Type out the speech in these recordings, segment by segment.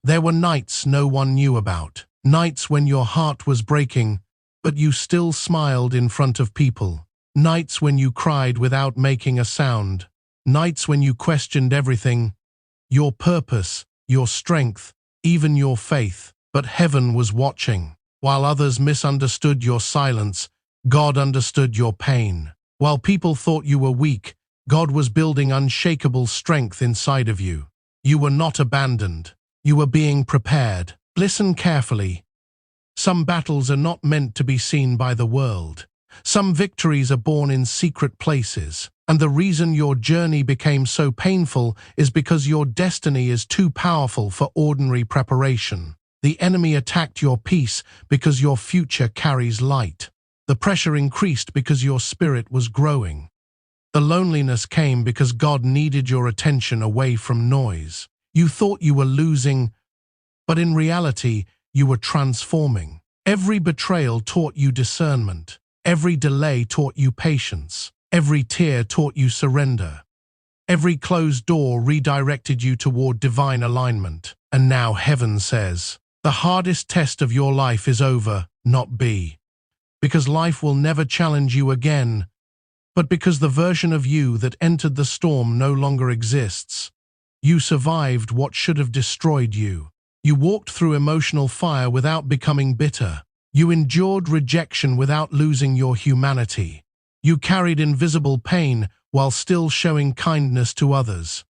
There were nights no one knew about, nights when your heart was breaking, but you still smiled in front of people, nights when you cried without making a sound, nights when you questioned everything, your purpose, your strength, even your faith, but heaven was watching. While others misunderstood your silence, God understood your pain. While people thought you were weak, God was building unshakable strength inside of you. You were not abandoned. You were being prepared. Listen carefully. Some battles are not meant to be seen by the world. Some victories are born in secret places. And the reason your journey became so painful is because your destiny is too powerful for ordinary preparation. The enemy attacked your peace because your future carries light. The pressure increased because your spirit was growing. The loneliness came because God needed your attention away from noise. You thought you were losing, but in reality, you were transforming. Every betrayal taught you discernment. Every delay taught you patience. Every tear taught you surrender. Every closed door redirected you toward divine alignment. And now heaven says, the hardest test of your life is over, not be. Because life will never challenge you again, but because the version of you that entered the storm no longer exists. You survived what should have destroyed you. You walked through emotional fire without becoming bitter. You endured rejection without losing your humanity. You carried invisible pain while still showing kindness to others.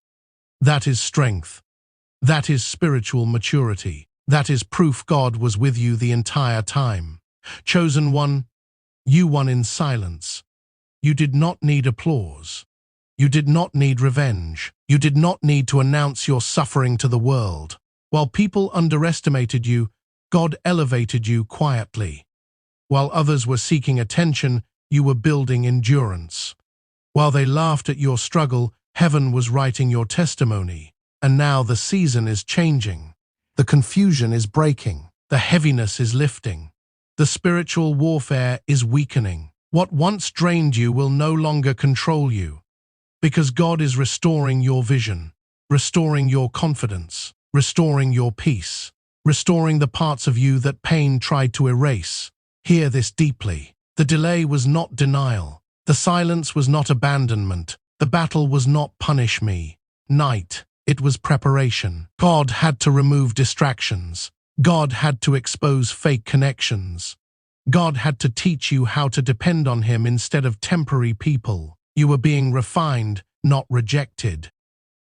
That is strength. That is spiritual maturity. That is proof God was with you the entire time. Chosen one, you won in silence. You did not need applause. You did not need revenge. You did not need to announce your suffering to the world. While people underestimated you, God elevated you quietly. While others were seeking attention, you were building endurance. While they laughed at your struggle, heaven was writing your testimony. And now the season is changing. The confusion is breaking. The heaviness is lifting. The spiritual warfare is weakening. What once drained you will no longer control you. Because God is restoring your vision, restoring your confidence, restoring your peace, restoring the parts of you that pain tried to erase. Hear this deeply. The delay was not denial. The silence was not abandonment. The battle was not punish me. Night. It was preparation. God had to remove distractions. God had to expose fake connections. God had to teach you how to depend on Him instead of temporary people. You were being refined, not rejected.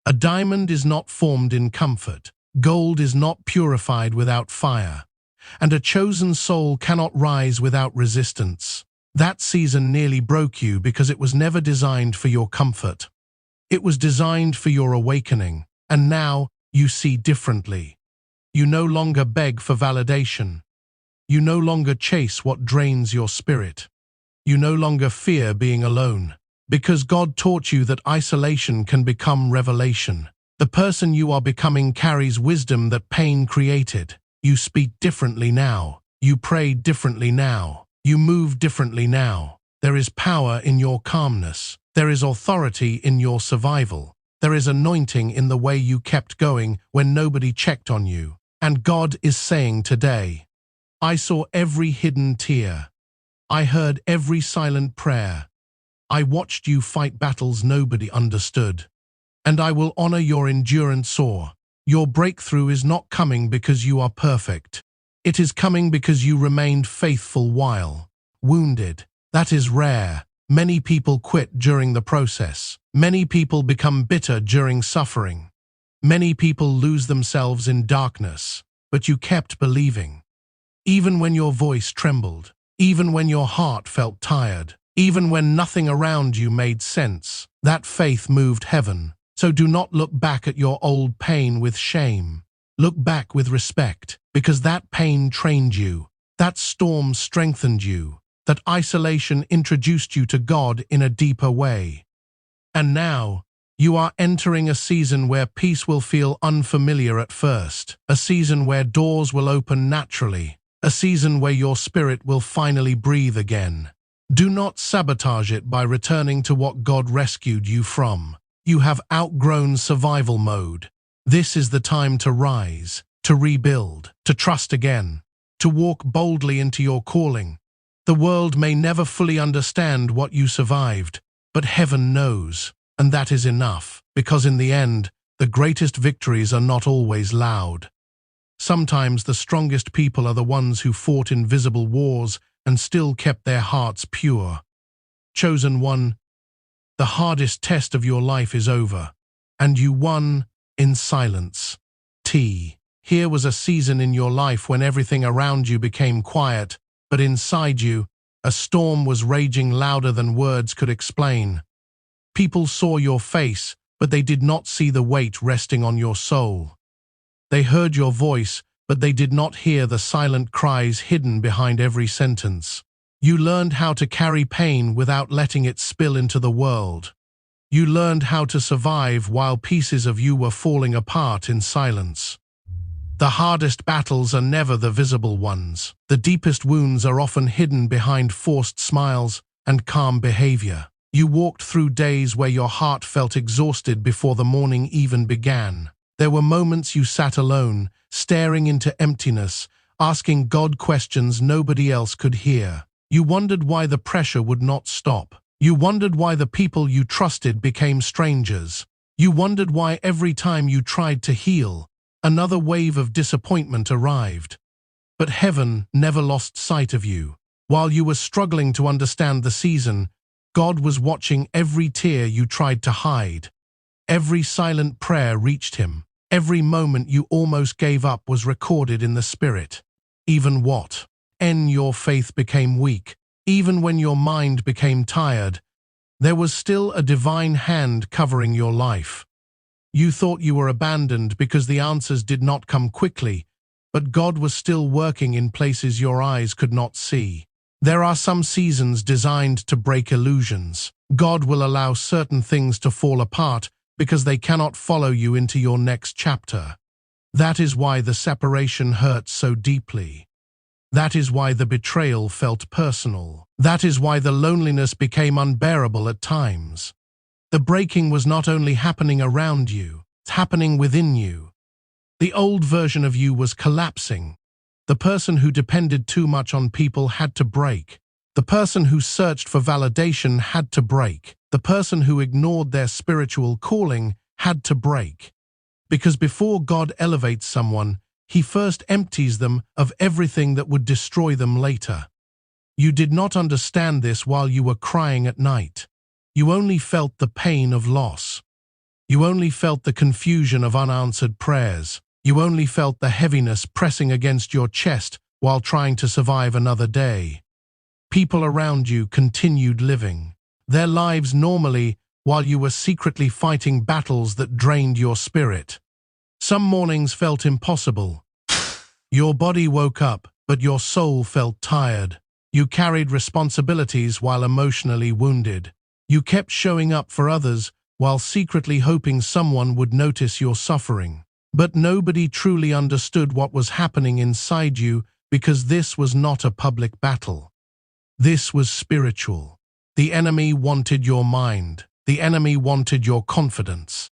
A diamond is not formed in comfort. Gold is not purified without fire. And a chosen soul cannot rise without resistance. That season nearly broke you because it was never designed for your comfort. It was designed for your awakening. And now you see differently. You no longer beg for validation. You no longer chase what drains your spirit. You no longer fear being alone. Because God taught you that isolation can become revelation. The person you are becoming carries wisdom that pain created. You speak differently now. You pray differently now. You move differently now. There is power in your calmness. There is authority in your survival. There is anointing in the way you kept going when nobody checked on you. And God is saying today, I saw every hidden tear. I heard every silent prayer. I watched you fight battles nobody understood. And I will honor your endurance soar. Your breakthrough is not coming because you are perfect. It is coming because you remained faithful while wounded. That is rare. Many people quit during the process. Many people become bitter during suffering. Many people lose themselves in darkness. But you kept believing. Even when your voice trembled. Even when your heart felt tired. Even when nothing around you made sense. That faith moved heaven. So do not look back at your old pain with shame. Look back with respect, because that pain trained you. That storm strengthened you. That isolation introduced you to God in a deeper way. And now, you are entering a season where peace will feel unfamiliar at first. A season where doors will open naturally. A season where your spirit will finally breathe again. Do not sabotage it by returning to what God rescued you from. You have outgrown survival mode. This is the time to rise, to rebuild, to trust again, to walk boldly into your calling. The world may never fully understand what you survived, but heaven knows, and that is enough, because in the end, the greatest victories are not always loud. Sometimes the strongest people are the ones who fought invisible wars and still kept their hearts pure. Chosen one, the hardest test of your life is over, and you won in silence. Here was a season in your life when everything around you became quiet, but inside you, a storm was raging louder than words could explain. People saw your face, but they did not see the weight resting on your soul. They heard your voice, but they did not hear the silent cries hidden behind every sentence. You learned how to carry pain without letting it spill into the world. You learned how to survive while pieces of you were falling apart in silence. The hardest battles are never the visible ones. The deepest wounds are often hidden behind forced smiles and calm behavior. You walked through days where your heart felt exhausted before the morning even began. There were moments you sat alone, staring into emptiness, asking God questions nobody else could hear. You wondered why the pressure would not stop. You wondered why the people you trusted became strangers. You wondered why every time you tried to heal, another wave of disappointment arrived. But heaven never lost sight of you. While you were struggling to understand the season, God was watching every tear you tried to hide. Every silent prayer reached him. Every moment you almost gave up was recorded in the spirit. Even when your faith became weak, even when your mind became tired, there was still a divine hand covering your life. You thought you were abandoned because the answers did not come quickly, but God was still working in places your eyes could not see. There are some seasons designed to break illusions. God will allow certain things to fall apart because they cannot follow you into your next chapter. That is why the separation hurts so deeply. That is why the betrayal felt personal. That is why the loneliness became unbearable at times. The breaking was not only happening around you, it's happening within you. The old version of you was collapsing. The person who depended too much on people had to break. The person who searched for validation had to break. The person who ignored their spiritual calling had to break. Because before God elevates someone, he first empties them of everything that would destroy them later. You did not understand this while you were crying at night. You only felt the pain of loss. You only felt the confusion of unanswered prayers. You only felt the heaviness pressing against your chest while trying to survive another day. People around you continued living their lives normally while you were secretly fighting battles that drained your spirit. Some mornings felt impossible. Your body woke up, but your soul felt tired. You carried responsibilities while emotionally wounded. You kept showing up for others while secretly hoping someone would notice your suffering. But nobody truly understood what was happening inside you because this was not a public battle. This was spiritual. The enemy wanted your mind. The enemy wanted your confidence.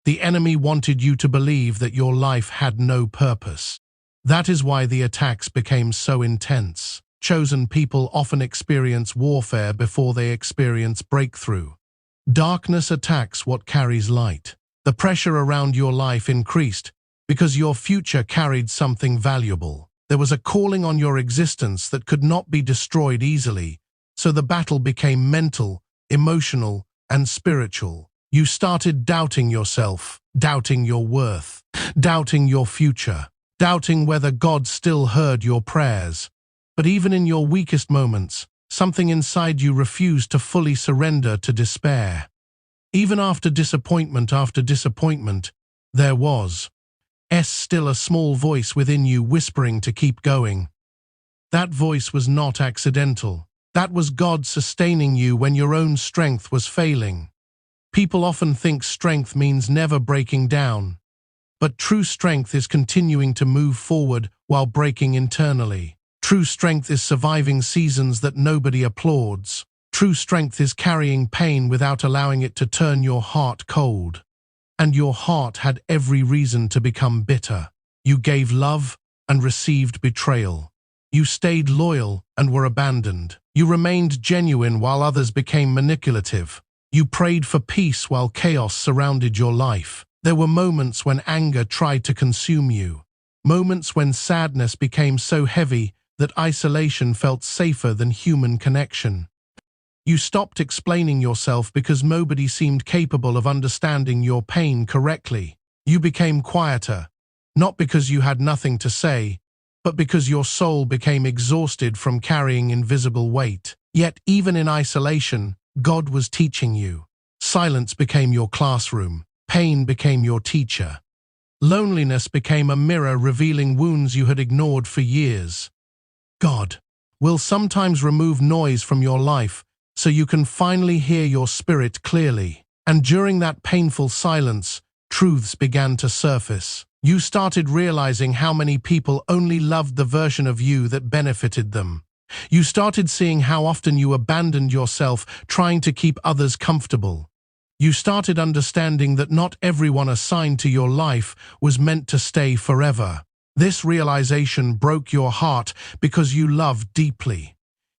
The enemy wanted you to believe that your life had no purpose. That is why the attacks became so intense. Chosen people often experience warfare before they experience breakthrough. Darkness attacks what carries light. The pressure around your life increased because your future carried something valuable. There was a calling on your existence that could not be destroyed easily, so the battle became mental, emotional, and spiritual. You started doubting yourself, doubting your worth, doubting your future, doubting whether God still heard your prayers. But even in your weakest moments, something inside you refused to fully surrender to despair. Even after disappointment, there was still a small voice within you whispering to keep going. That voice was not accidental. That was God sustaining you when your own strength was failing. People often think strength means never breaking down. But true strength is continuing to move forward while breaking internally. True strength is surviving seasons that nobody applauds. True strength is carrying pain without allowing it to turn your heart cold. And your heart had every reason to become bitter. You gave love and received betrayal. You stayed loyal and were abandoned. You remained genuine while others became manipulative. You prayed for peace while chaos surrounded your life. There were moments when anger tried to consume you. Moments when sadness became so heavy that isolation felt safer than human connection. You stopped explaining yourself because nobody seemed capable of understanding your pain correctly. You became quieter, not because you had nothing to say, but because your soul became exhausted from carrying invisible weight. Yet, even in isolation, God was teaching you. Silence became your classroom. Pain became your teacher. Loneliness became a mirror revealing wounds you had ignored for years. God will sometimes remove noise from your life so you can finally hear your spirit clearly. And during that painful silence, truths began to surface. You started realizing how many people only loved the version of you that benefited them. You started seeing how often you abandoned yourself trying to keep others comfortable. You started understanding that not everyone assigned to your life was meant to stay forever. This realization broke your heart because you loved deeply.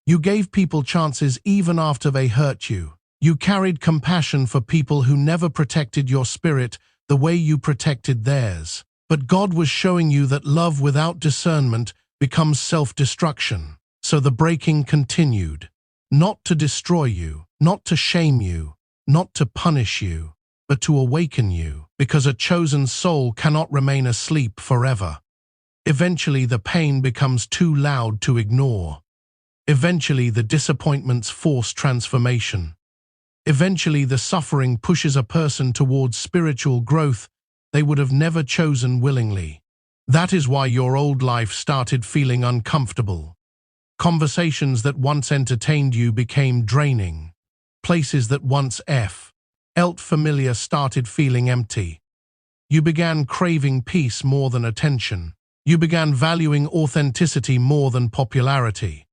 You gave people chances even after they hurt you. You carried compassion for people who never protected your spirit the way you protected theirs. But God was showing you that love without discernment becomes self-destruction. So the breaking continued. Not to destroy you, not to shame you, not to punish you, but to awaken you, because a chosen soul cannot remain asleep forever. Eventually the pain becomes too loud to ignore. Eventually the disappointments force transformation. Eventually the suffering pushes a person towards spiritual growth they would have never chosen willingly. That is why your old life started feeling uncomfortable. Conversations that once entertained you became draining. Places that once felt familiar started feeling empty. You began craving peace more than attention. You began valuing authenticity more than popularity.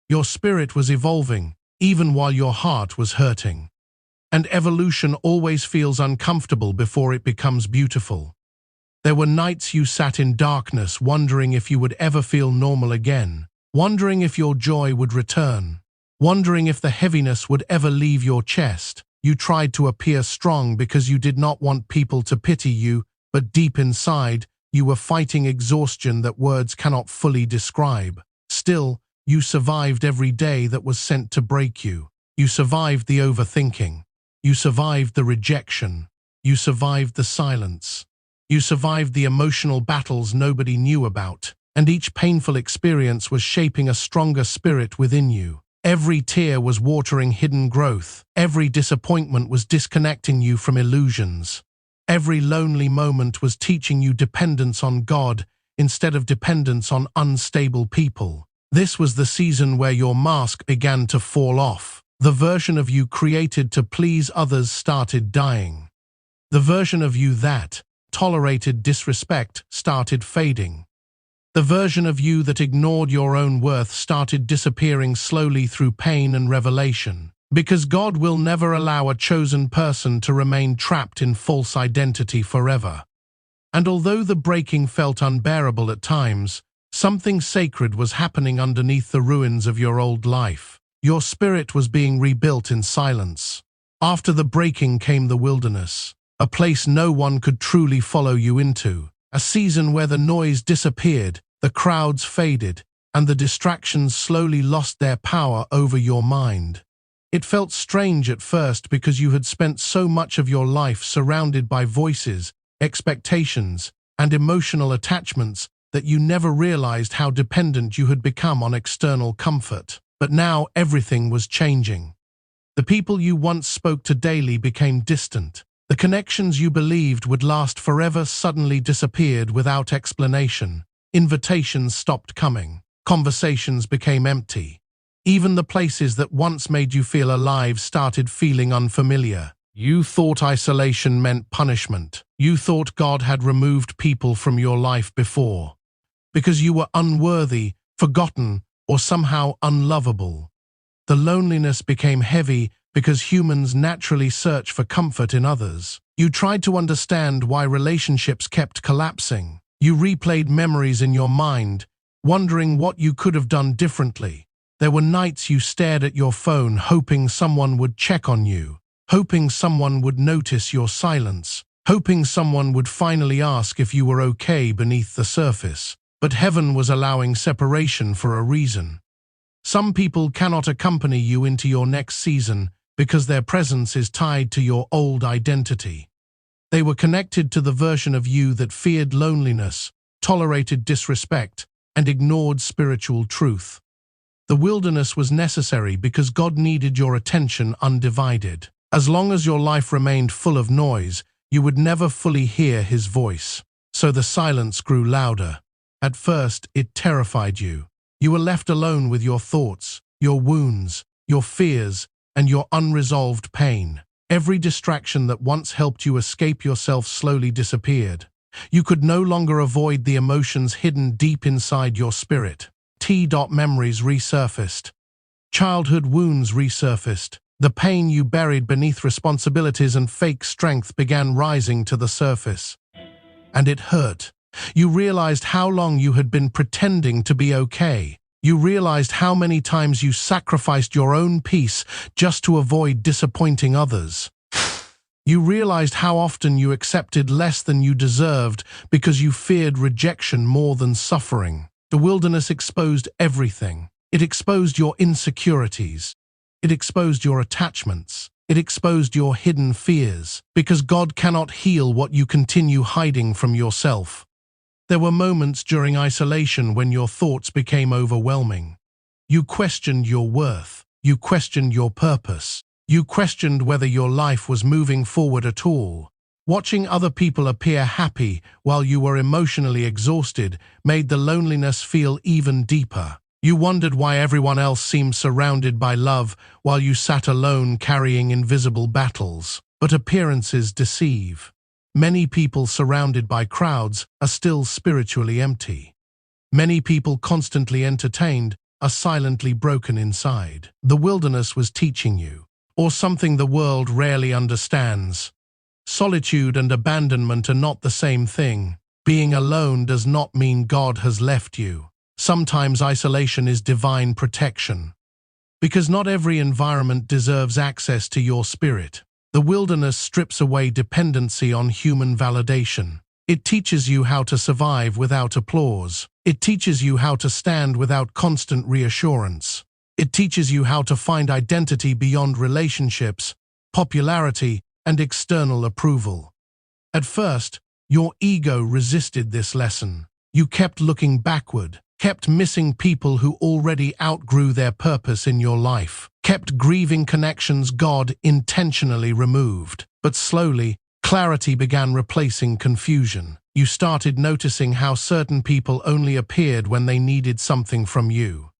Your spirit was evolving, even while your heart was hurting. And evolution always feels uncomfortable before it becomes beautiful. There were nights you sat in darkness wondering if you would ever feel normal again, wondering if your joy would return, wondering if the heaviness would ever leave your chest. You tried to appear strong because you did not want people to pity you, but deep inside, you were fighting exhaustion that words cannot fully describe. Still, you survived every day that was sent to break you. You survived the overthinking. You survived the rejection. You survived the silence. You survived the emotional battles nobody knew about. And each painful experience was shaping a stronger spirit within you. Every tear was watering hidden growth. Every disappointment was disconnecting you from illusions. Every lonely moment was teaching you dependence on God instead of dependence on unstable people. This was the season where your mask began to fall off. The version of you created to please others started dying. The version of you that tolerated disrespect started fading. The version of you that ignored your own worth started disappearing slowly through pain and revelation. Because God will never allow a chosen person to remain trapped in false identity forever. And although the breaking felt unbearable at times, something sacred was happening underneath the ruins of your old life. Your spirit was being rebuilt in silence. After the breaking came the wilderness, a place no one could truly follow you into, a season where the noise disappeared, the crowds faded, and the distractions slowly lost their power over your mind. It felt strange at first because you had spent so much of your life surrounded by voices, expectations, and emotional attachments that you never realized how dependent you had become on external comfort. But now everything was changing. The people you once spoke to daily became distant. The connections you believed would last forever suddenly disappeared without explanation. Invitations stopped coming. Conversations became empty. Even the places that once made you feel alive started feeling unfamiliar. You thought isolation meant punishment. You thought God had removed people from your life before. Because you were unworthy, forgotten, or somehow unlovable. The loneliness became heavy because humans naturally search for comfort in others. You tried to understand why relationships kept collapsing. You replayed memories in your mind, wondering what you could have done differently. There were nights you stared at your phone, hoping someone would check on you, hoping someone would notice your silence, hoping someone would finally ask if you were okay beneath the surface. But heaven was allowing separation for a reason. Some people cannot accompany you into your next season because their presence is tied to your old identity. They were connected to the version of you that feared loneliness, tolerated disrespect, and ignored spiritual truth. The wilderness was necessary because God needed your attention undivided. As long as your life remained full of noise, you would never fully hear His voice. So the silence grew louder. At first, it terrified you. You were left alone with your thoughts, your wounds, your fears, and your unresolved pain. Every distraction that once helped you escape yourself slowly disappeared. You could no longer avoid the emotions hidden deep inside your spirit. Memories resurfaced. Childhood wounds resurfaced. The pain you buried beneath responsibilities and fake strength began rising to the surface. And it hurt. You realized how long you had been pretending to be okay. You realized how many times you sacrificed your own peace just to avoid disappointing others. You realized how often you accepted less than you deserved because you feared rejection more than suffering. The wilderness exposed everything. It exposed your insecurities. It exposed your attachments. It exposed your hidden fears, because God cannot heal what you continue hiding from yourself. There were moments during isolation when your thoughts became overwhelming. You questioned your worth. You questioned your purpose. You questioned whether your life was moving forward at all. Watching other people appear happy while you were emotionally exhausted made the loneliness feel even deeper. You wondered why everyone else seemed surrounded by love while you sat alone carrying invisible battles. But appearances deceive. Many people surrounded by crowds are still spiritually empty. Many people constantly entertained are silently broken inside. The wilderness was teaching you, or something the world rarely understands. Solitude and abandonment are not the same thing. Being alone does not mean God has left you. Sometimes isolation is divine protection. Because not every environment deserves access to your spirit. The wilderness strips away dependency on human validation. It teaches you how to survive without applause. It teaches you how to stand without constant reassurance. It teaches you how to find identity beyond relationships, popularity, and external approval. At first, your ego resisted this lesson. You kept looking backward, kept missing people who already outgrew their purpose in your life, kept grieving connections God intentionally removed. But slowly, clarity began replacing confusion. You started noticing how certain people only appeared when they needed something from you.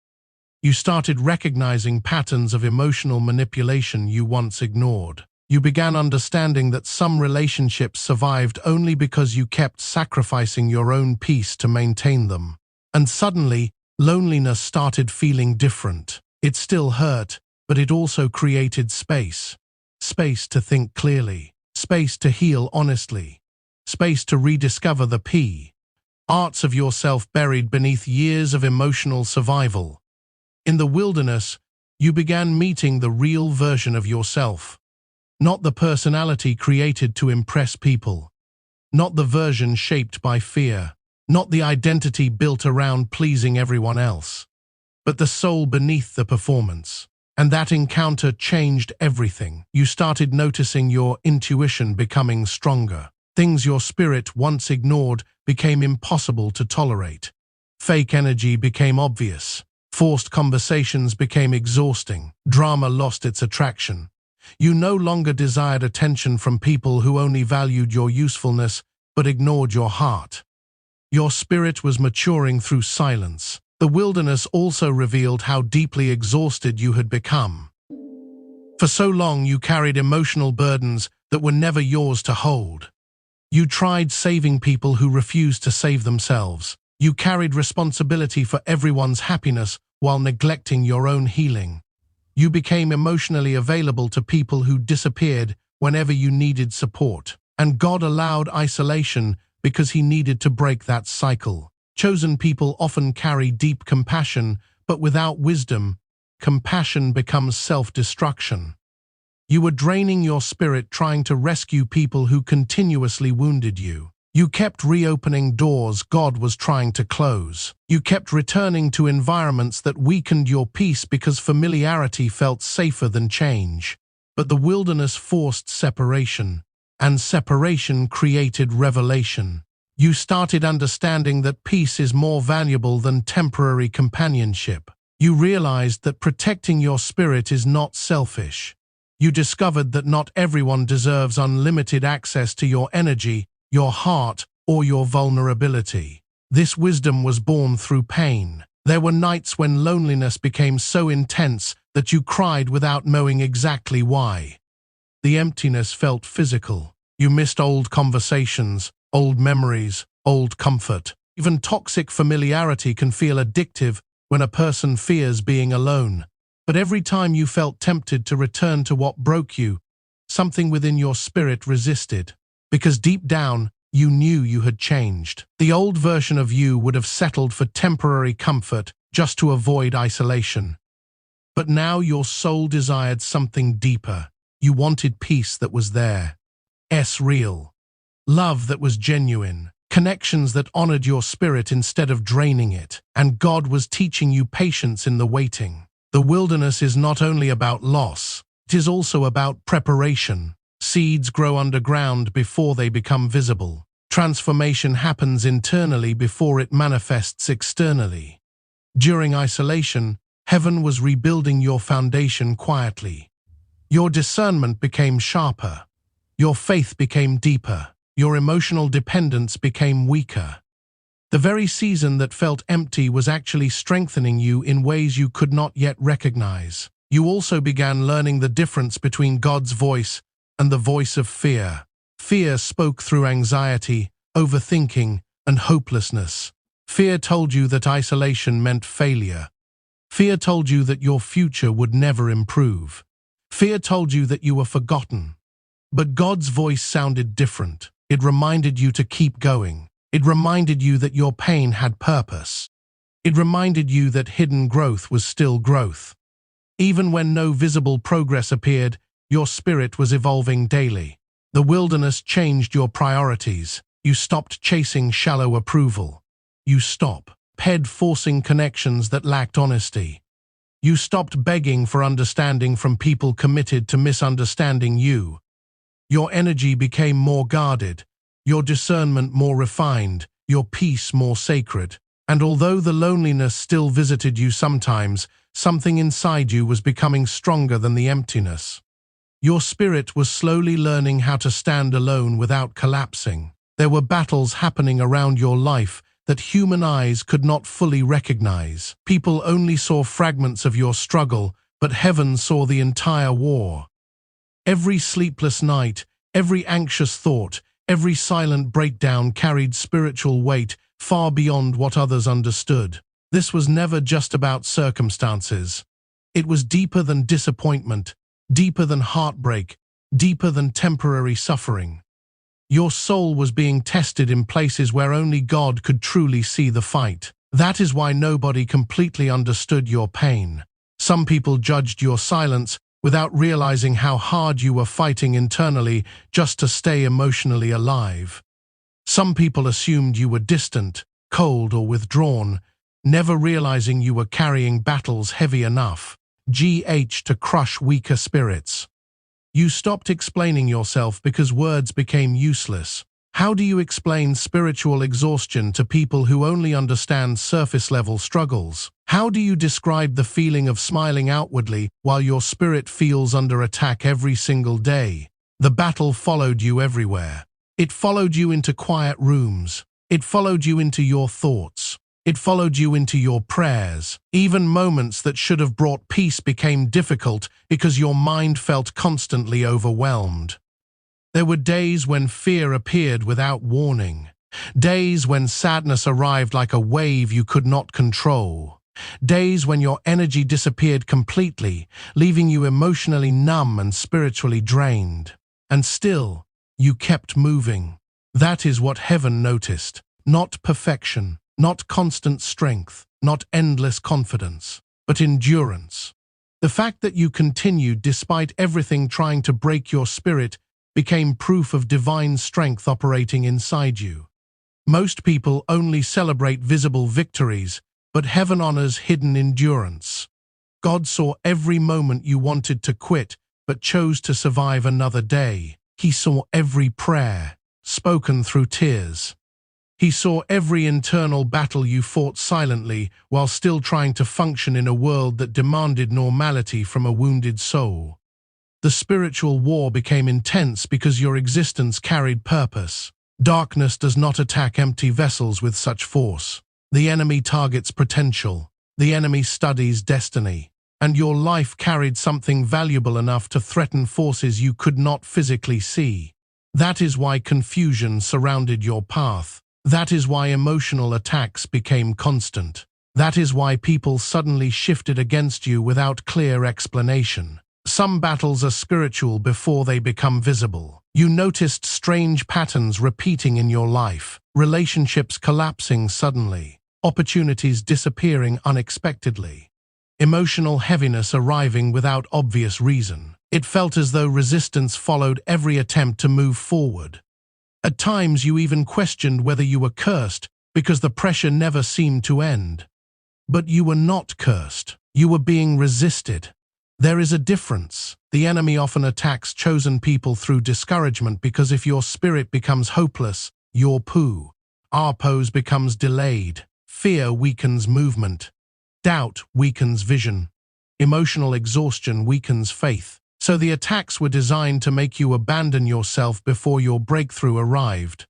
You started recognizing patterns of emotional manipulation you once ignored. You began understanding that some relationships survived only because you kept sacrificing your own peace to maintain them. And suddenly, loneliness started feeling different. It still hurt, but it also created space. Space to think clearly. Space to heal honestly. Space to rediscover the parts of yourself buried beneath years of emotional survival. In the wilderness, you began meeting the real version of yourself. Not the personality created to impress people. Not the version shaped by fear. Not the identity built around pleasing everyone else. But the soul beneath the performance. And that encounter changed everything. You started noticing your intuition becoming stronger. Things your spirit once ignored became impossible to tolerate. Fake energy became obvious. Forced conversations became exhausting. Drama lost its attraction. You no longer desired attention from people who only valued your usefulness but ignored your heart. Your spirit was maturing through silence. The wilderness also revealed how deeply exhausted you had become. For so long you carried emotional burdens that were never yours to hold. You tried saving people who refused to save themselves. You carried responsibility for everyone's happiness while neglecting your own healing. You became emotionally available to people who disappeared whenever you needed support. And God allowed isolation because he needed to break that cycle. Chosen people often carry deep compassion, but without wisdom, compassion becomes self-destruction. You were draining your spirit trying to rescue people who continuously wounded you. You kept reopening doors God was trying to close. You kept returning to environments that weakened your peace because familiarity felt safer than change. But the wilderness forced separation, and separation created revelation. You started understanding that peace is more valuable than temporary companionship. You realized that protecting your spirit is not selfish. You discovered that not everyone deserves unlimited access to your energy, your heart, or your vulnerability. This wisdom was born through pain. There were nights when loneliness became so intense that you cried without knowing exactly why. The emptiness felt physical. You missed old conversations, old memories, old comfort. Even toxic familiarity can feel addictive when a person fears being alone. But every time you felt tempted to return to what broke you, something within your spirit resisted. Because deep down, you knew you had changed. The old version of you would have settled for temporary comfort just to avoid isolation. But now your soul desired something deeper. You wanted peace that was there. Real. Love that was genuine. Connections that honored your spirit instead of draining it. And God was teaching you patience in the waiting. The wilderness is not only about loss, it is also about preparation. Seeds grow underground before they become visible. Transformation happens internally before it manifests externally. During isolation, heaven was rebuilding your foundation quietly. Your discernment became sharper. Your faith became deeper. Your emotional dependence became weaker. The very season that felt empty was actually strengthening you in ways you could not yet recognize. You also began learning the difference between God's voice and the voice of fear. Fear spoke through anxiety, overthinking, and hopelessness. Fear told you that isolation meant failure. Fear told you that your future would never improve. Fear told you that you were forgotten. But God's voice sounded different. It reminded you to keep going. It reminded you that your pain had purpose. It reminded you that hidden growth was still growth. Even when no visible progress appeared, your spirit was evolving daily. The wilderness changed your priorities. You stopped chasing shallow approval. You stopped forcing connections that lacked honesty. You stopped begging for understanding from people committed to misunderstanding you. Your energy became more guarded, your discernment more refined, your peace more sacred. And although the loneliness still visited you sometimes, something inside you was becoming stronger than the emptiness. Your spirit was slowly learning how to stand alone without collapsing. There were battles happening around your life that human eyes could not fully recognize. People only saw fragments of your struggle, but heaven saw the entire war. Every sleepless night, every anxious thought, every silent breakdown carried spiritual weight far beyond what others understood. This was never just about circumstances. It was deeper than disappointment, deeper than heartbreak, deeper than temporary suffering. Your soul was being tested in places where only God could truly see the fight. That is why nobody completely understood your pain. Some people judged your silence without realizing how hard you were fighting internally just to stay emotionally alive. Some people assumed you were distant, cold, or withdrawn, never realizing you were carrying battles heavy enough to crush weaker spirits. You stopped explaining yourself because words became useless. How do you explain spiritual exhaustion to people who only understand surface-level struggles? How do you describe the feeling of smiling outwardly while your spirit feels under attack every single day? The battle followed you everywhere. It followed you into quiet rooms. It followed you into your thoughts. It followed you into your prayers. Even moments that should have brought peace became difficult because your mind felt constantly overwhelmed. There were days when fear appeared without warning. Days when sadness arrived like a wave you could not control. Days when your energy disappeared completely, leaving you emotionally numb and spiritually drained. And still, you kept moving. That is what heaven noticed. Not perfection, not constant strength, not endless confidence, but endurance. The fact that you continued despite everything trying to break your spirit became proof of divine strength operating inside you. Most people only celebrate visible victories, but heaven honors hidden endurance. God saw every moment you wanted to quit, but chose to survive another day. He saw every prayer, spoken through tears. He saw every internal battle you fought silently while still trying to function in a world that demanded normality from a wounded soul. The spiritual war became intense because your existence carried purpose. Darkness does not attack empty vessels with such force. The enemy targets potential. The enemy studies destiny. And your life carried something valuable enough to threaten forces you could not physically see. That is why confusion surrounded your path. That is why emotional attacks became constant. That is why people suddenly shifted against you without clear explanation. Some battles are spiritual before they become visible. You noticed strange patterns repeating in your life, relationships collapsing suddenly, opportunities disappearing unexpectedly, emotional heaviness arriving without obvious reason. It felt as though resistance followed every attempt to move forward. At times you even questioned whether you were cursed because the pressure never seemed to end. But you were not cursed. You were being resisted. There is a difference. The enemy often attacks chosen people through discouragement because if your spirit becomes hopeless, your our pose becomes delayed. Fear weakens movement. Doubt weakens vision. Emotional exhaustion weakens faith. So the attacks were designed to make you abandon yourself before your breakthrough arrived.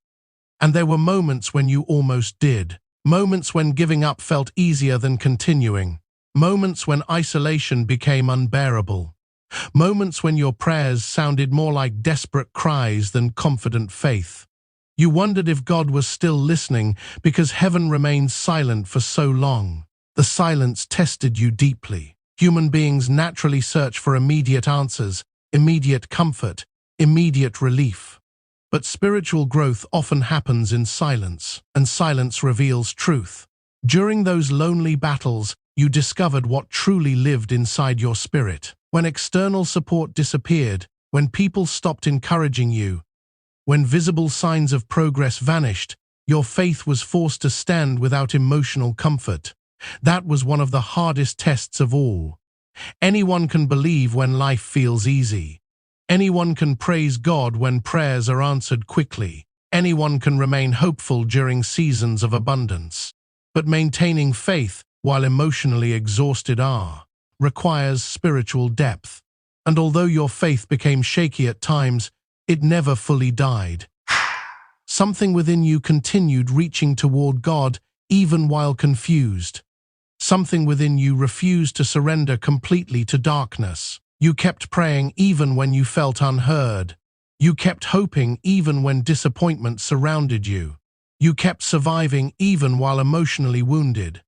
And there were moments when you almost did. Moments when giving up felt easier than continuing. Moments when isolation became unbearable. Moments when your prayers sounded more like desperate cries than confident faith. You wondered if God was still listening because heaven remained silent for so long. The silence tested you deeply. Human beings naturally search for immediate answers, immediate comfort, immediate relief. But spiritual growth often happens in silence, and silence reveals truth. During those lonely battles, you discovered what truly lived inside your spirit. When external support disappeared, when people stopped encouraging you, when visible signs of progress vanished, your faith was forced to stand without emotional comfort. That was one of the hardest tests of all. Anyone can believe when life feels easy. Anyone can praise God when prayers are answered quickly. Anyone can remain hopeful during seasons of abundance. But maintaining faith while emotionally exhausted requires spiritual depth. And although your faith became shaky at times, it never fully died. Something within you continued reaching toward God even while confused. Something within you refused to surrender completely to darkness. You kept praying even when you felt unheard. You kept hoping even when disappointment surrounded you. You kept surviving even while emotionally wounded.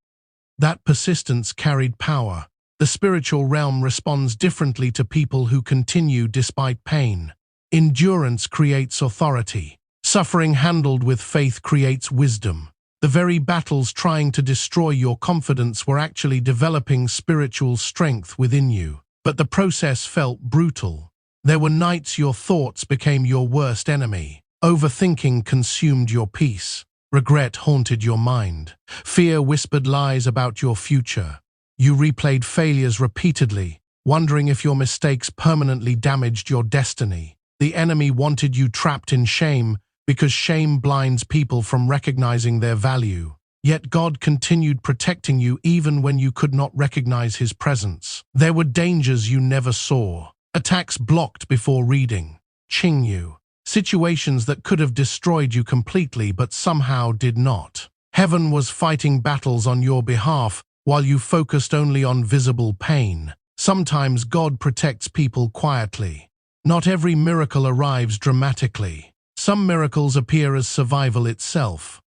That persistence carried power. The spiritual realm responds differently to people who continue despite pain. Endurance creates authority. Suffering handled with faith creates wisdom. The very battles trying to destroy your confidence were actually developing spiritual strength within you. But the process felt brutal. There were nights your thoughts became your worst enemy. Overthinking consumed your peace. Regret haunted your mind. Fear whispered lies about your future. You replayed failures repeatedly, wondering if your mistakes permanently damaged your destiny. The enemy wanted you trapped in shame, because shame blinds people from recognizing their value. Yet God continued protecting you even when you could not recognize His presence. There were dangers you never saw. Attacks blocked before reading. You. Situations that could have destroyed you completely but somehow did not. Heaven was fighting battles on your behalf while you focused only on visible pain. Sometimes God protects people quietly. Not every miracle arrives dramatically. Some miracles appear as survival itself.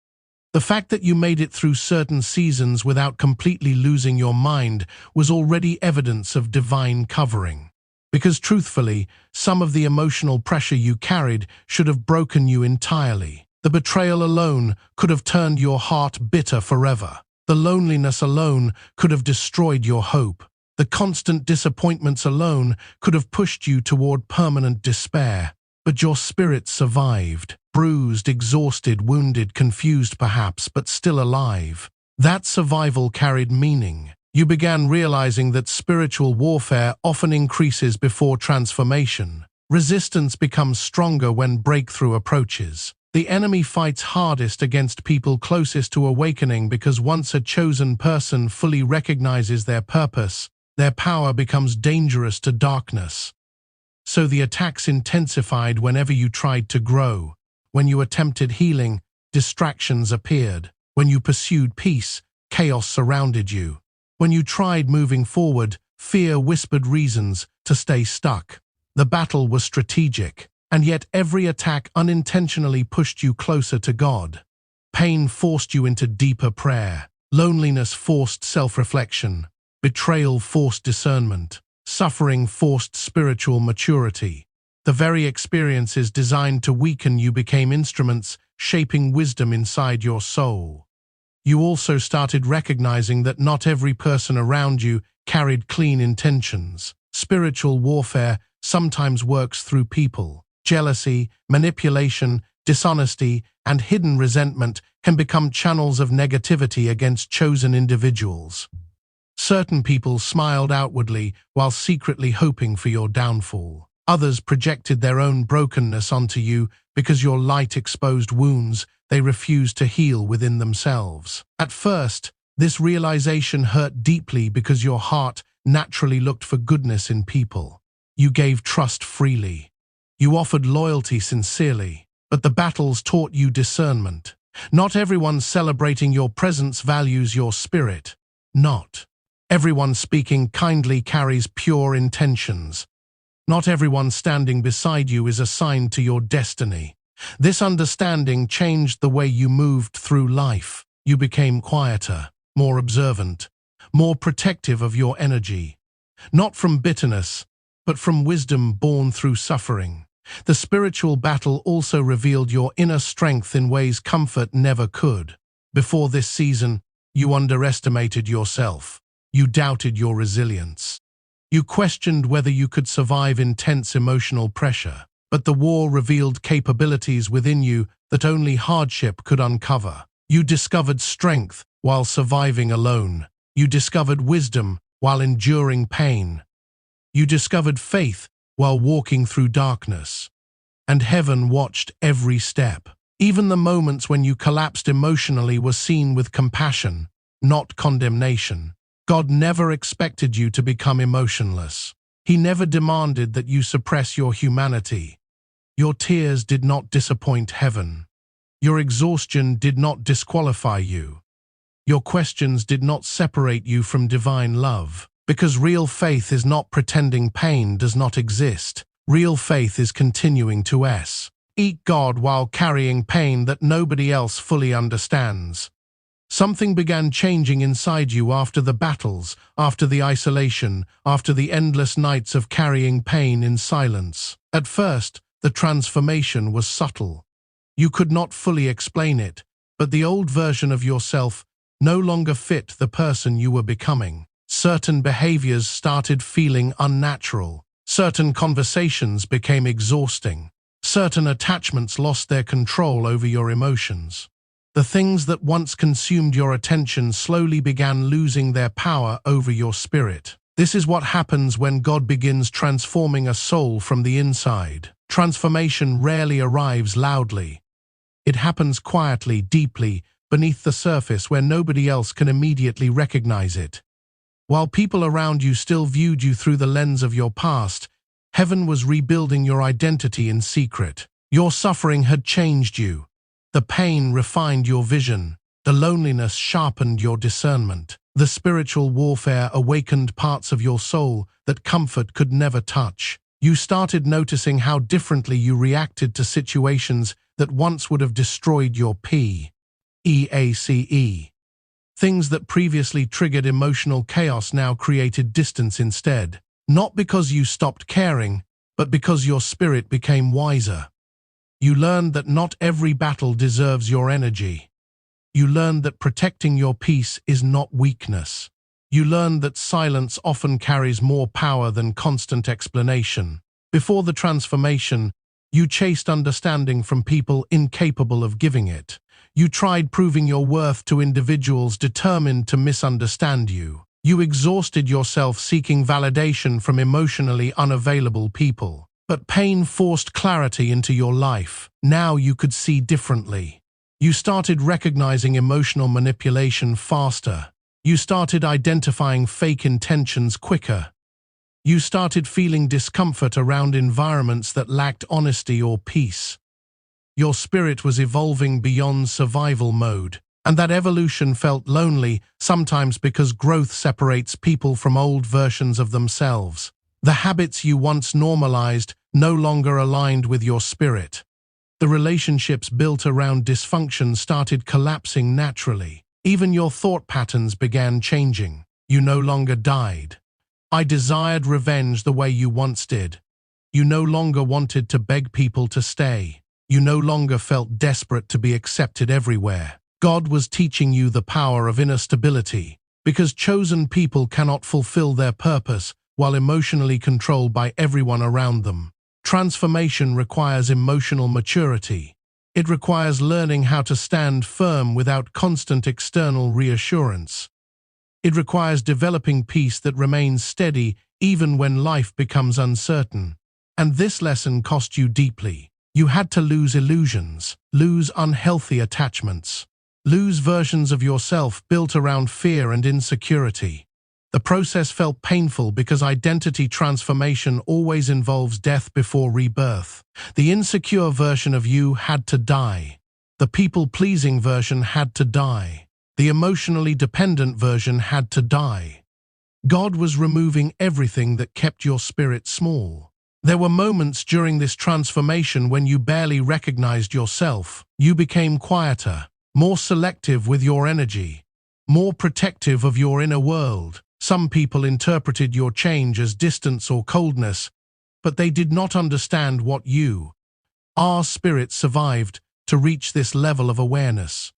The fact that you made it through certain seasons without completely losing your mind was already evidence of divine covering. Because truthfully, some of the emotional pressure you carried should have broken you entirely. The betrayal alone could have turned your heart bitter forever. The loneliness alone could have destroyed your hope. The constant disappointments alone could have pushed you toward permanent despair. But your spirit survived, bruised, exhausted, wounded, confused perhaps, but still alive. That survival carried meaning. You began realizing that spiritual warfare often increases before transformation. Resistance becomes stronger when breakthrough approaches. The enemy fights hardest against people closest to awakening because once a chosen person fully recognizes their purpose, their power becomes dangerous to darkness. So the attacks intensified whenever you tried to grow. When you attempted healing, distractions appeared. When you pursued peace, chaos surrounded you. When you tried moving forward, fear whispered reasons to stay stuck. The battle was strategic, and yet every attack unintentionally pushed you closer to God. Pain forced you into deeper prayer. Loneliness forced self-reflection. Betrayal forced discernment. Suffering forced spiritual maturity. The very experiences designed to weaken you became instruments shaping wisdom inside your soul. You also started recognizing that not every person around you carried clean intentions. Spiritual warfare sometimes works through people. Jealousy, manipulation, dishonesty, and hidden resentment can become channels of negativity against chosen individuals. Certain people smiled outwardly while secretly hoping for your downfall. Others projected their own brokenness onto you because your light exposed wounds they refused to heal within themselves. At first, this realization hurt deeply because your heart naturally looked for goodness in people. You gave trust freely. You offered loyalty sincerely. But the battles taught you discernment. Not everyone celebrating your presence values your spirit. Not everyone speaking kindly carries pure intentions. Not everyone standing beside you is assigned to your destiny. This understanding changed the way you moved through life. You became quieter, more observant, more protective of your energy. Not from bitterness, but from wisdom born through suffering. The spiritual battle also revealed your inner strength in ways comfort never could. Before this season, you underestimated yourself. You doubted your resilience. You questioned whether you could survive intense emotional pressure. But the war revealed capabilities within you that only hardship could uncover. You discovered strength while surviving alone. You discovered wisdom while enduring pain. You discovered faith while walking through darkness. And heaven watched every step. Even the moments when you collapsed emotionally were seen with compassion, not condemnation. God never expected you to become emotionless. He never demanded that you suppress your humanity. Your tears did not disappoint heaven. Your exhaustion did not disqualify you. Your questions did not separate you from divine love. Because real faith is not pretending pain does not exist. Real faith is continuing to eat God while carrying pain that nobody else fully understands. Something began changing inside you after the battles, after the isolation, after the endless nights of carrying pain in silence. At first, the transformation was subtle. You could not fully explain it, but the old version of yourself no longer fit the person you were becoming. Certain behaviors started feeling unnatural. Certain conversations became exhausting. Certain attachments lost their control over your emotions. The things that once consumed your attention slowly began losing their power over your spirit. This is what happens when God begins transforming a soul from the inside. Transformation rarely arrives loudly. It happens quietly, deeply, beneath the surface where nobody else can immediately recognize it. While people around you still viewed you through the lens of your past, heaven was rebuilding your identity in secret. Your suffering had changed you. The pain refined your vision. The loneliness sharpened your discernment. The spiritual warfare awakened parts of your soul that comfort could never touch. You started noticing how differently you reacted to situations that once would have destroyed your peace. Things that previously triggered emotional chaos now created distance instead. Not because you stopped caring, but because your spirit became wiser. You learned that not every battle deserves your energy. You learned that protecting your peace is not weakness. You learned that silence often carries more power than constant explanation. Before the transformation, you chased understanding from people incapable of giving it. You tried proving your worth to individuals determined to misunderstand you. You exhausted yourself seeking validation from emotionally unavailable people. But pain forced clarity into your life. Now you could see differently. You started recognizing emotional manipulation faster. You started identifying fake intentions quicker. You started feeling discomfort around environments that lacked honesty or peace. Your spirit was evolving beyond survival mode, and that evolution felt lonely, sometimes because growth separates people from old versions of themselves. The habits you once normalized no longer aligned with your spirit. The relationships built around dysfunction started collapsing naturally. Even your thought patterns began changing. You no longer died. I desired revenge the way you once did. You no longer wanted to beg people to stay. You no longer felt desperate to be accepted everywhere. God was teaching you the power of inner stability, because chosen people cannot fulfill their purpose while emotionally controlled by everyone around them. Transformation requires emotional maturity. It requires learning how to stand firm without constant external reassurance. It requires developing peace that remains steady even when life becomes uncertain. And this lesson cost you deeply. You had to lose illusions, lose unhealthy attachments, lose versions of yourself built around fear and insecurity. The process felt painful because identity transformation always involves death before rebirth. The insecure version of you had to die. The people-pleasing version had to die. The emotionally dependent version had to die. God was removing everything that kept your spirit small. There were moments during this transformation when you barely recognized yourself. You became quieter, more selective with your energy, more protective of your inner world. Some people interpreted your change as distance or coldness, but they did not understand what our spirit survived to reach this level of awareness.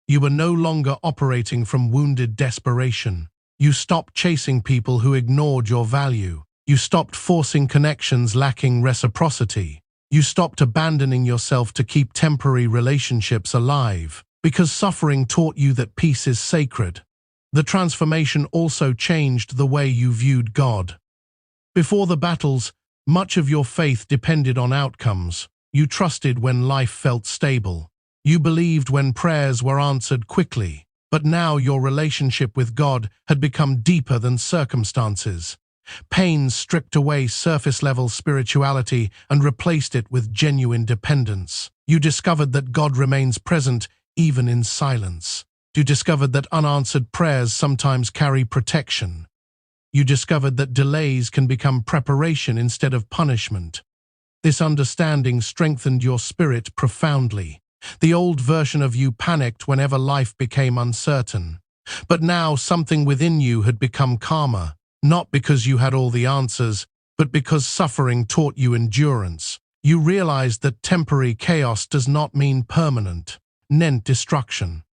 You were no longer operating from wounded desperation. You stopped chasing people who ignored your value. You stopped forcing connections lacking reciprocity. You stopped abandoning yourself to keep temporary relationships alive, because suffering taught you that peace is sacred. The transformation also changed the way you viewed God. Before the battles, much of your faith depended on outcomes. You trusted when life felt stable. You believed when prayers were answered quickly. But now your relationship with God had become deeper than circumstances. Pain stripped away surface-level spirituality and replaced it with genuine dependence. You discovered that God remains present even in silence. You discovered that unanswered prayers sometimes carry protection. You discovered that delays can become preparation instead of punishment. This understanding strengthened your spirit profoundly. The old version of you panicked whenever life became uncertain. But now something within you had become calmer, not because you had all the answers, but because suffering taught you endurance. You realized that temporary chaos does not mean permanent destruction.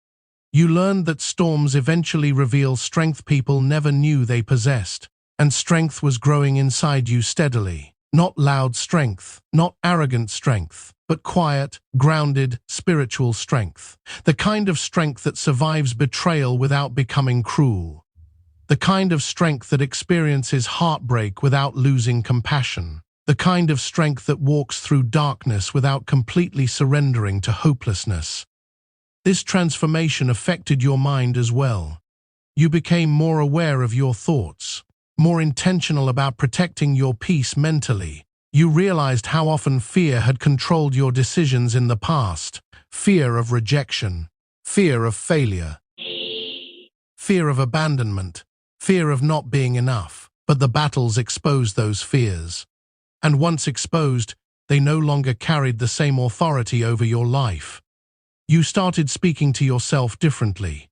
You learned that storms eventually reveal strength people never knew they possessed, and strength was growing inside you steadily. Not loud strength, not arrogant strength, but quiet, grounded, spiritual strength. The kind of strength that survives betrayal without becoming cruel. The kind of strength that experiences heartbreak without losing compassion. The kind of strength that walks through darkness without completely surrendering to hopelessness. This transformation affected your mind as well. You became more aware of your thoughts, more intentional about protecting your peace mentally. You realized how often fear had controlled your decisions in the past. Fear of rejection, fear of failure, fear of abandonment, fear of not being enough. But the battles exposed those fears. And once exposed, they no longer carried the same authority over your life. You started speaking to yourself differently.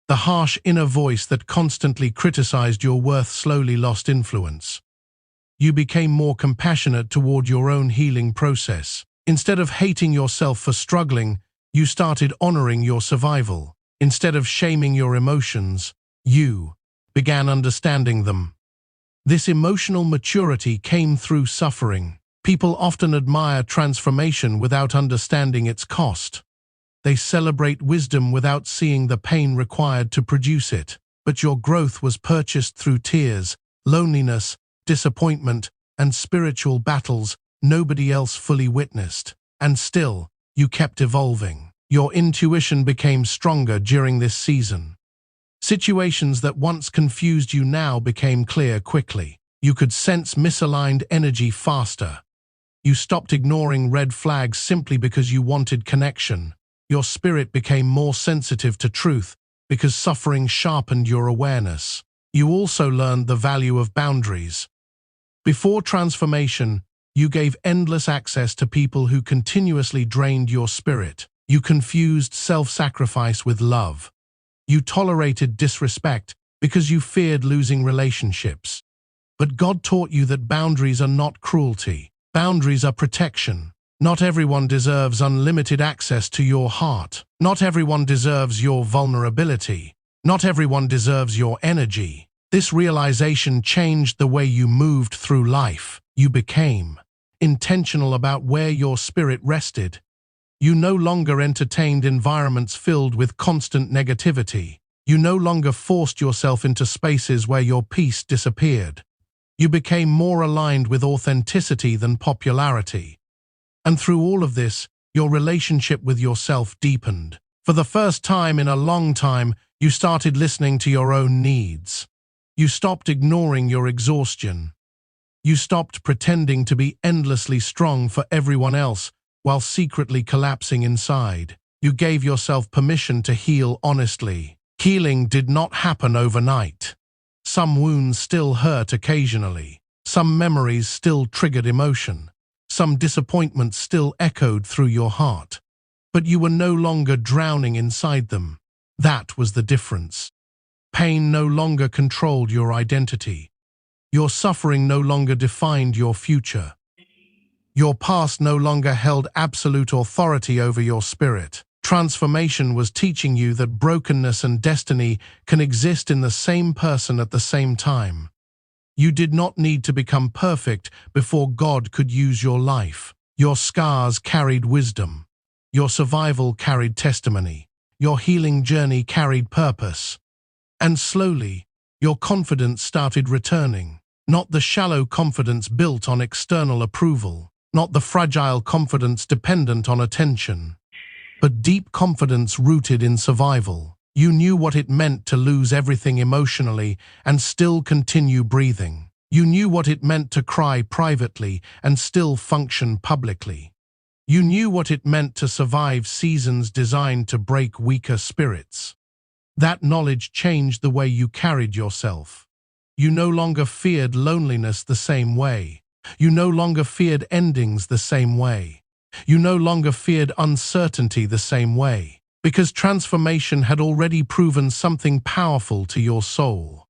The harsh inner voice that constantly criticized your worth slowly lost influence. You became more compassionate toward your own healing process. Instead of hating yourself for struggling, you started honoring your survival. Instead of shaming your emotions, you began understanding them. This emotional maturity came through suffering. People often admire transformation without understanding its cost. They celebrate wisdom without seeing the pain required to produce it. But your growth was purchased through tears, loneliness, disappointment, and spiritual battles nobody else fully witnessed. And still, you kept evolving. Your intuition became stronger during this season. Situations that once confused you now became clear quickly. You could sense misaligned energy faster. You stopped ignoring red flags simply because you wanted connection. Your spirit became more sensitive to truth because suffering sharpened your awareness. You also learned the value of boundaries. Before transformation, you gave endless access to people who continuously drained your spirit. You confused self-sacrifice with love. You tolerated disrespect because you feared losing relationships. But God taught you that boundaries are not cruelty. Boundaries are protection. Not everyone deserves unlimited access to your heart. Not everyone deserves your vulnerability. Not everyone deserves your energy. This realization changed the way you moved through life. You became intentional about where your spirit rested. You no longer entertained environments filled with constant negativity. You no longer forced yourself into spaces where your peace disappeared. You became more aligned with authenticity than popularity. And through all of this, your relationship with yourself deepened. For the first time in a long time, you started listening to your own needs. You stopped ignoring your exhaustion. You stopped pretending to be endlessly strong for everyone else while secretly collapsing inside. You gave yourself permission to heal honestly. Healing did not happen overnight. Some wounds still hurt occasionally. Some memories still triggered emotion. Some disappointments still echoed through your heart. But you were no longer drowning inside them. That was the difference. Pain no longer controlled your identity. Your suffering no longer defined your future. Your past no longer held absolute authority over your spirit. Transformation was teaching you that brokenness and destiny can exist in the same person at the same time. You did not need to become perfect before God could use your life. Your scars carried wisdom. Your survival carried testimony. Your healing journey carried purpose. And slowly, your confidence started returning. Not the shallow confidence built on external approval. Not the fragile confidence dependent on attention. But deep confidence rooted in survival. You knew what it meant to lose everything emotionally and still continue breathing. You knew what it meant to cry privately and still function publicly. You knew what it meant to survive seasons designed to break weaker spirits. That knowledge changed the way you carried yourself. You no longer feared loneliness the same way. You no longer feared endings the same way. You no longer feared uncertainty the same way. Because transformation had already proven something powerful to your soul.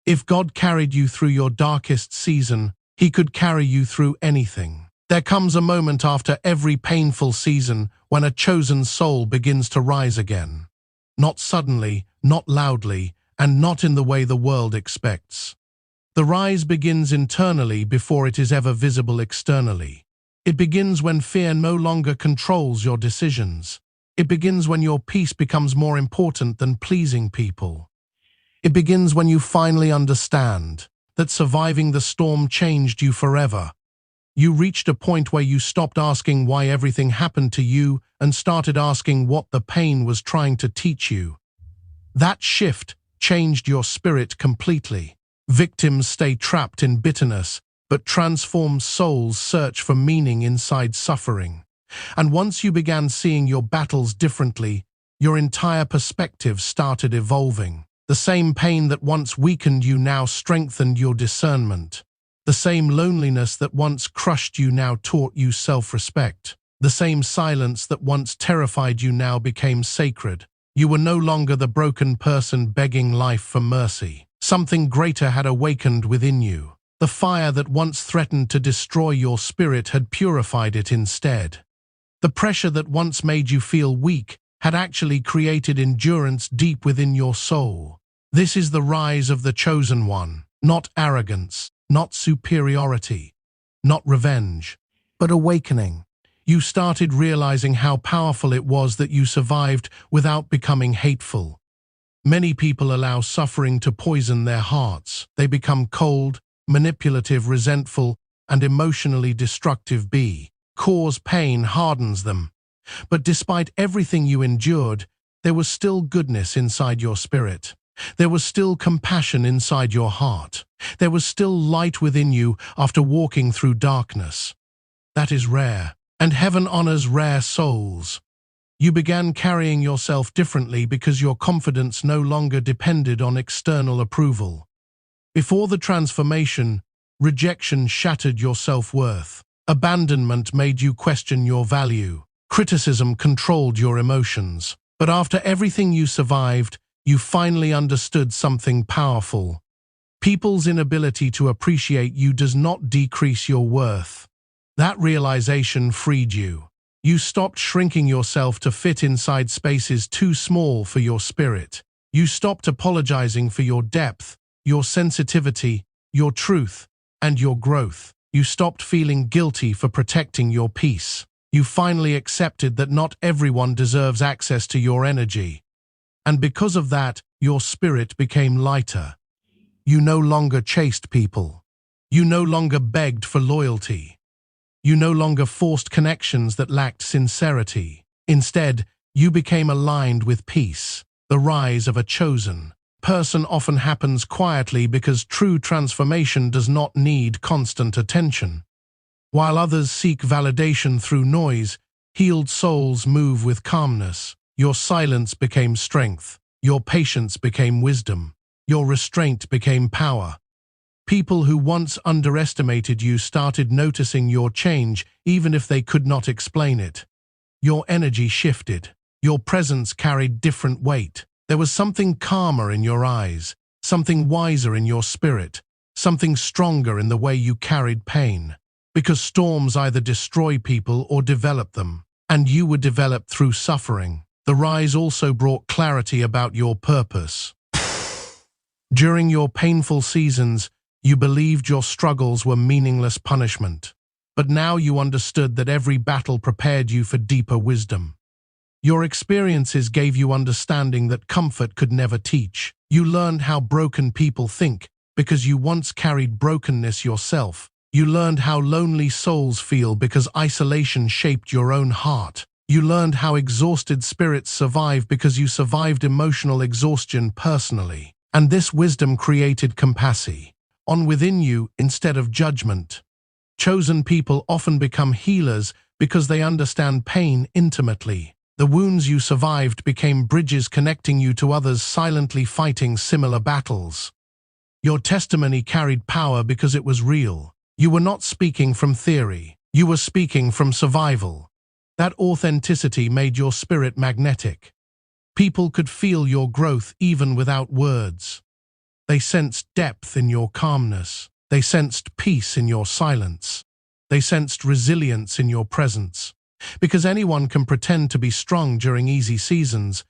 If God carried you through your darkest season, He could carry you through anything. There comes a moment after every painful season when a chosen soul begins to rise again. Not suddenly, not loudly, and not in the way the world expects. The rise begins internally before it is ever visible externally. It begins when fear no longer controls your decisions. It begins when your peace becomes more important than pleasing people. It begins when you finally understand that surviving the storm changed you forever. You reached a point where you stopped asking why everything happened to you and started asking what the pain was trying to teach you. That shift changed your spirit completely. Victims stay trapped in bitterness, but transformed souls search for meaning inside suffering. And once you began seeing your battles differently, your entire perspective started evolving. The same pain that once weakened you now strengthened your discernment. The same loneliness that once crushed you now taught you self-respect. The same silence that once terrified you now became sacred. You were no longer the broken person begging life for mercy. Something greater had awakened within you. The fire that once threatened to destroy your spirit had purified it instead. The pressure that once made you feel weak had actually created endurance deep within your soul. This is the rise of the chosen one, not arrogance, not superiority, not revenge, but awakening. You started realizing how powerful it was that you survived without becoming hateful. Many people allow suffering to poison their hearts. They become cold, manipulative, resentful, and emotionally destructive. Cause pain hardens them. But despite everything you endured, there was still goodness inside your spirit. There was still compassion inside your heart. There was still light within you after walking through darkness. That is rare, and heaven honors rare souls. You began carrying yourself differently because your confidence no longer depended on external approval. Before the transformation, rejection shattered your self-worth. Abandonment made you question your value. Criticism controlled your emotions. But after everything you survived, you finally understood something powerful. People's inability to appreciate you does not decrease your worth. That realization freed you. You stopped shrinking yourself to fit inside spaces too small for your spirit. You stopped apologizing for your depth, your sensitivity, your truth, and your growth. You stopped feeling guilty for protecting your peace. You finally accepted that not everyone deserves access to your energy. And because of that, your spirit became lighter. You no longer chased people. You no longer begged for loyalty. You no longer forced connections that lacked sincerity. Instead, you became aligned with peace. The rise of a chosen person often happens quietly because true transformation does not need constant attention. While others seek validation through noise, healed souls move with calmness. Your silence became strength. Your patience became wisdom. Your restraint became power. People who once underestimated you started noticing your change, even if they could not explain it. Your energy shifted. Your presence carried different weight. There was something calmer in your eyes, something wiser in your spirit, something stronger in the way you carried pain. Because storms either destroy people or develop them, and you were developed through suffering. The rise also brought clarity about your purpose. During your painful seasons, you believed your struggles were meaningless punishment. But now you understood that every battle prepared you for deeper wisdom. Your experiences gave you understanding that comfort could never teach. You learned how broken people think because you once carried brokenness yourself. You learned how lonely souls feel because isolation shaped your own heart. You learned how exhausted spirits survive because you survived emotional exhaustion personally. And this wisdom created compassion on within you instead of judgment. Chosen people often become healers because they understand pain intimately. The wounds you survived became bridges connecting you to others silently fighting similar battles. Your testimony carried power because it was real. You were not speaking from theory. You were speaking from survival. That authenticity made your spirit magnetic. People could feel your growth even without words. They sensed depth in your calmness. They sensed peace in your silence. They sensed resilience in your presence. Because anyone can pretend to be strong during easy seasons,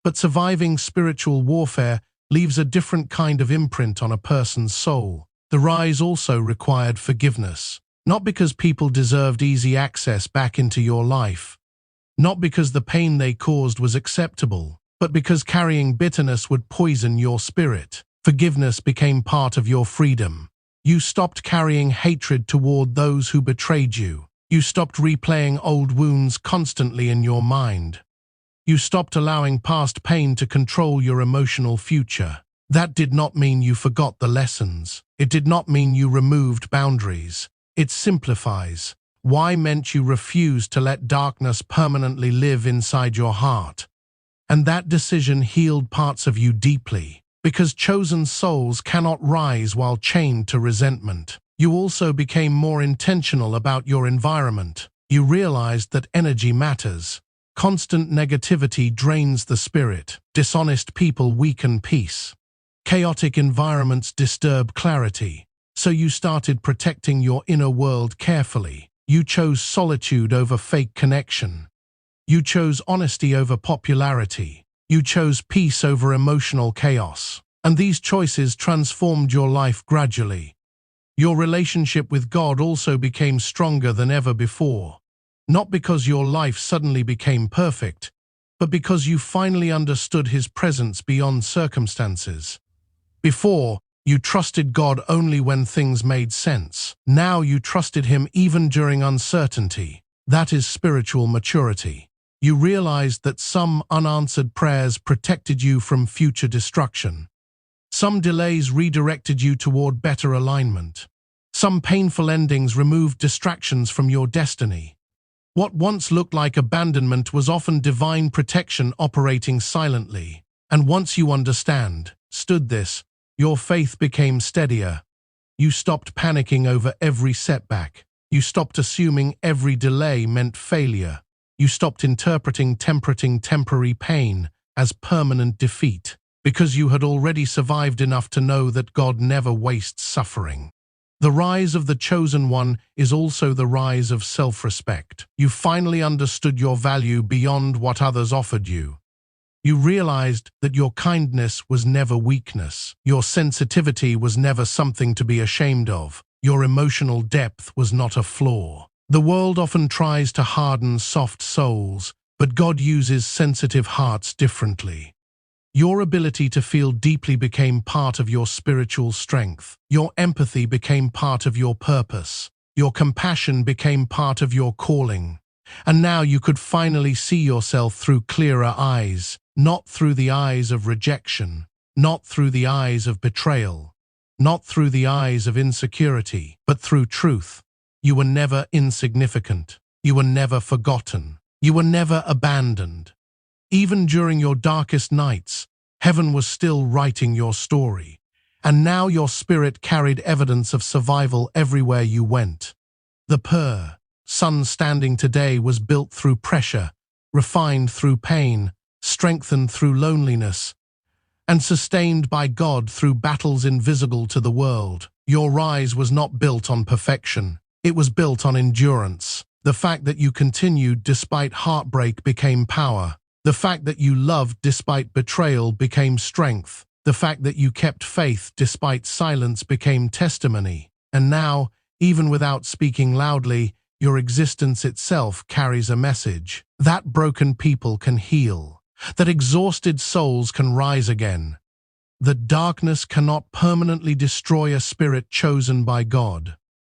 but surviving spiritual warfare leaves a different kind of imprint on a person's soul. The rise also required forgiveness, not because people deserved easy access back into your life, not because the pain they caused was acceptable, but because carrying bitterness would poison your spirit. Forgiveness became part of your freedom. You stopped carrying hatred toward those who betrayed you. You stopped replaying old wounds constantly in your mind. You stopped allowing past pain to control your emotional future. That did not mean you forgot the lessons. It did not mean you removed boundaries. It simplifies. Why meant you refused to let darkness permanently live inside your heart. And that decision healed parts of you deeply. Because chosen souls cannot rise while chained to resentment. You also became more intentional about your environment. You realized that energy matters. Constant negativity drains the spirit. Dishonest people weaken peace. Chaotic environments disturb clarity. So you started protecting your inner world carefully. You chose solitude over fake connection. You chose honesty over popularity. You chose peace over emotional chaos. And these choices transformed your life gradually. Your relationship with God also became stronger than ever before. Not because your life suddenly became perfect, but because you finally understood His presence beyond circumstances. Before, you trusted God only when things made sense. Now you trusted Him even during uncertainty. That is spiritual maturity. You realized that some unanswered prayers protected you from future destruction. Some delays redirected you toward better alignment. Some painful endings removed distractions from your destiny. What once looked like abandonment was often divine protection operating silently. And once you understood this, your faith became steadier. You stopped panicking over every setback. You stopped assuming every delay meant failure. You stopped interpreting temporary pain as permanent defeat, because you had already survived enough to know that God never wastes suffering. The rise of the chosen one is also the rise of self-respect. You finally understood your value beyond what others offered you. You realized that your kindness was never weakness. Your sensitivity was never something to be ashamed of. Your emotional depth was not a flaw. The world often tries to harden soft souls, but God uses sensitive hearts differently. Your ability to feel deeply became part of your spiritual strength. Your empathy became part of your purpose. Your compassion became part of your calling. And now you could finally see yourself through clearer eyes, not through the eyes of rejection, not through the eyes of betrayal, not through the eyes of insecurity, but through truth. You were never insignificant. You were never forgotten. You were never abandoned. Even during your darkest nights, heaven was still writing your story. And now your spirit carried evidence of survival everywhere you went. The sun standing today was built through pressure, refined through pain, strengthened through loneliness, and sustained by God through battles invisible to the world. Your rise was not built on perfection. It was built on endurance. The fact that you continued despite heartbreak became power. The fact that you loved despite betrayal became strength. The fact that you kept faith despite silence became testimony. And now, even without speaking loudly, your existence itself carries a message. That broken people can heal. That exhausted souls can rise again. That darkness cannot permanently destroy a spirit chosen by God.